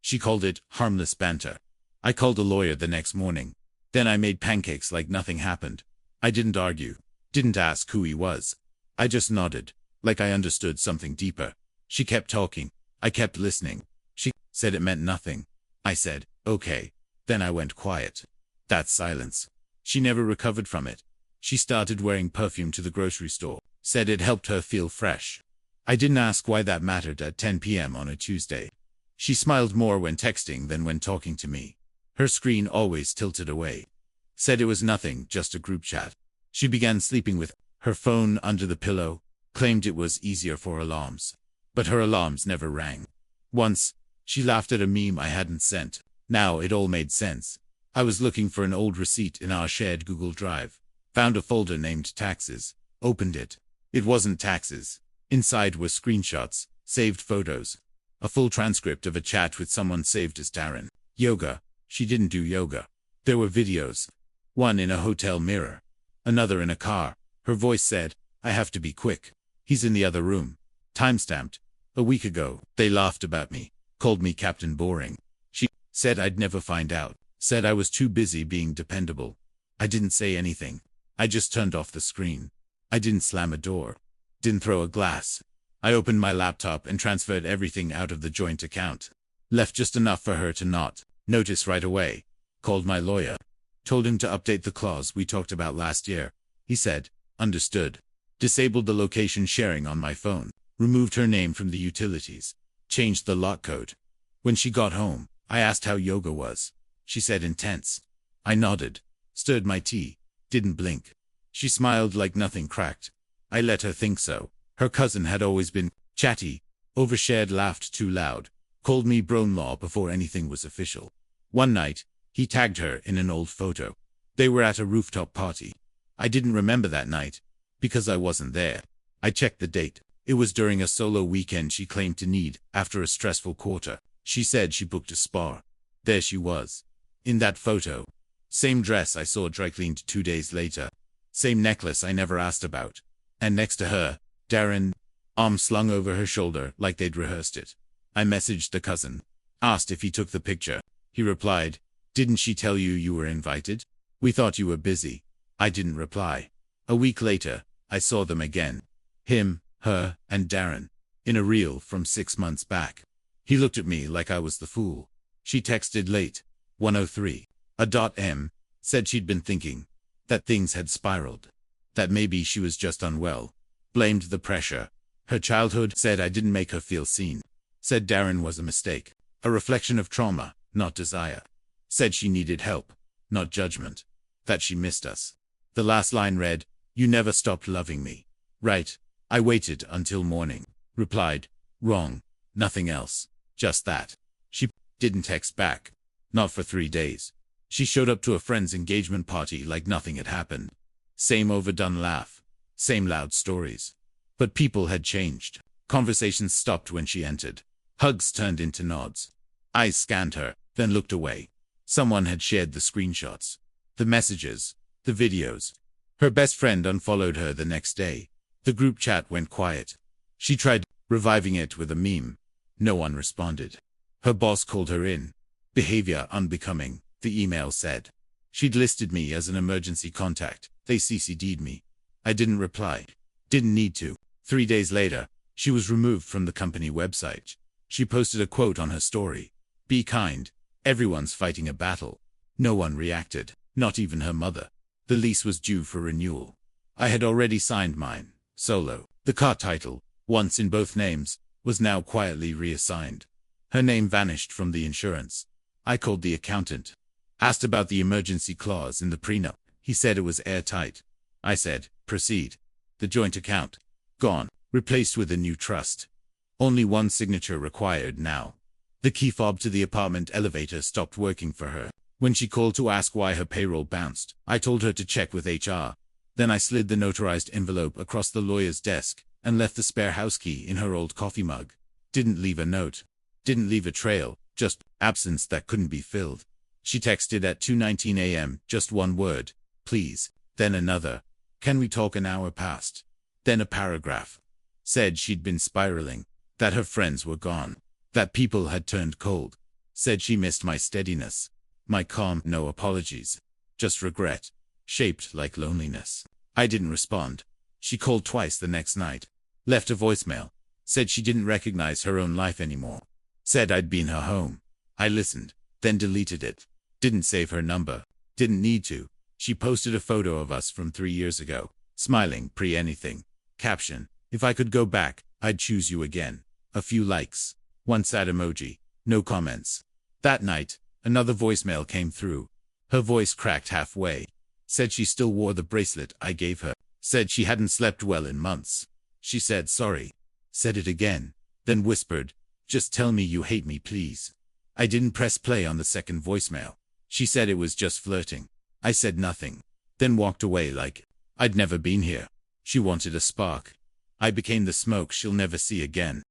She called it harmless banter. I called a lawyer the next morning. Then I made pancakes like nothing happened. I didn't argue. Didn't ask who he was. I just nodded, like I understood something deeper. She kept talking. I kept listening. She said it meant nothing. I said, okay. Then I went quiet. That silence. She never recovered from it. She started wearing perfume to the grocery store. Said it helped her feel fresh. I didn't ask why that mattered at 10 p.m. on a Tuesday. She smiled more when texting than when talking to me. Her screen always tilted away. Said it was nothing, just a group chat. She began sleeping with her phone under the pillow, claimed it was easier for alarms. But her alarms never rang. Once, she laughed at a meme I hadn't sent. Now it all made sense. I was looking for an old receipt in our shared Google Drive. Found a folder named Taxes. Opened it. It wasn't taxes. Inside were screenshots, saved photos, a full transcript of a chat with someone saved as Darren. Yoga. She didn't do yoga. There were videos. One in a hotel mirror. Another in a car. Her voice said, I have to be quick. He's in the other room. Timestamped. A week ago. They laughed about me. Called me Captain Boring. She said I'd never find out. Said I was too busy being dependable. I didn't say anything. I just turned off the screen. I didn't slam a door. Didn't throw a glass. I opened my laptop and transferred everything out of the joint account. Left just enough for her to not notice right away. Called my lawyer. Told him to update the clause we talked about last year. He said, understood. Disabled the location sharing on my phone. Removed her name from the utilities. Changed the lock code. When she got home, I asked how yoga was. She said intense. I nodded. Stirred my tea. Didn't blink. She smiled like nothing cracked. I let her think so. Her cousin had always been chatty. Overshared, laughed too loud. Called me bro-in-law before anything was official. One night, he tagged her in an old photo. They were at a rooftop party. I didn't remember that night, because I wasn't there. I checked the date. It was during a solo weekend she claimed to need, after a stressful quarter. She said she booked a spa. There she was. In that photo. Same dress I saw dry cleaned 2 days later. Same necklace I never asked about. And next to her, Darren, arm slung over her shoulder like they'd rehearsed it. I messaged the cousin. Asked if he took the picture. He replied, didn't she tell you you were invited? We thought you were busy. I didn't reply. A week later, I saw them again. Him, her, and Darren. In a reel from 6 months back. He looked at me like I was the fool. She texted late. 1:03. A.m. Said she'd been thinking. That things had spiraled. That maybe she was just unwell. Blamed the pressure. Her childhood. Said I didn't make her feel seen. Said Darren was a mistake. A reflection of trauma, not desire. Said she needed help, not judgment. That she missed us. The last line read, you never stopped loving me. Right. I waited until morning. Replied, wrong. Nothing else. Just that. She didn't text back. Not for 3 days. She showed up to a friend's engagement party like nothing had happened. Same overdone laugh. Same loud stories. But people had changed. Conversations stopped when she entered. Hugs turned into nods. Eyes scanned her, then looked away. Someone had shared the screenshots. The messages. The videos. Her best friend unfollowed her the next day. The group chat went quiet. She tried reviving it with a meme. No one responded. Her boss called her in. Behavior unbecoming, the email said. She'd listed me as an emergency contact. They CC'd me. I didn't reply. Didn't need to. 3 days later, she was removed from the company website. She posted a quote on her story. Be kind. Everyone's fighting a battle. No one reacted. Not even her mother. The lease was due for renewal. I had already signed mine. Solo. The car title, once in both names, was now quietly reassigned. Her name vanished from the insurance. I called the accountant. Asked about the emergency clause in the prenup. He said it was airtight. I said, proceed. The joint account. Gone. Replaced with a new trust. Only one signature required now. The key fob to the apartment elevator stopped working for her. When she called to ask why her payroll bounced, I told her to check with HR. Then I slid the notarized envelope across the lawyer's desk and left the spare house key in her old coffee mug. Didn't leave a note. Didn't leave a trail, just absence that couldn't be filled. She texted at 2:19 a.m., just one word, please, then another. Can we talk? An hour passed. Then a paragraph. Said she'd been spiraling, that her friends were gone, that people had turned cold. Said she missed my steadiness. My calm, no apologies. Just regret. Shaped like loneliness. I didn't respond. She called twice the next night. Left a voicemail. Said she didn't recognize her own life anymore. Said I'd been her home. I listened, then deleted it. Didn't save her number. Didn't need to. She posted a photo of us from 3 years ago. Smiling, pre-anything. Caption: if I could go back, I'd choose you again. A few likes. One sad emoji. No comments. That night, another voicemail came through. Her voice cracked halfway. Said she still wore the bracelet I gave her. Said she hadn't slept well in months. She said sorry. Said it again. Then whispered, just tell me you hate me, please. I didn't press play on the second voicemail. She said it was just flirting. I said nothing. Then walked away like I'd never been here. She wanted a spark. I became the smoke she'll never see again.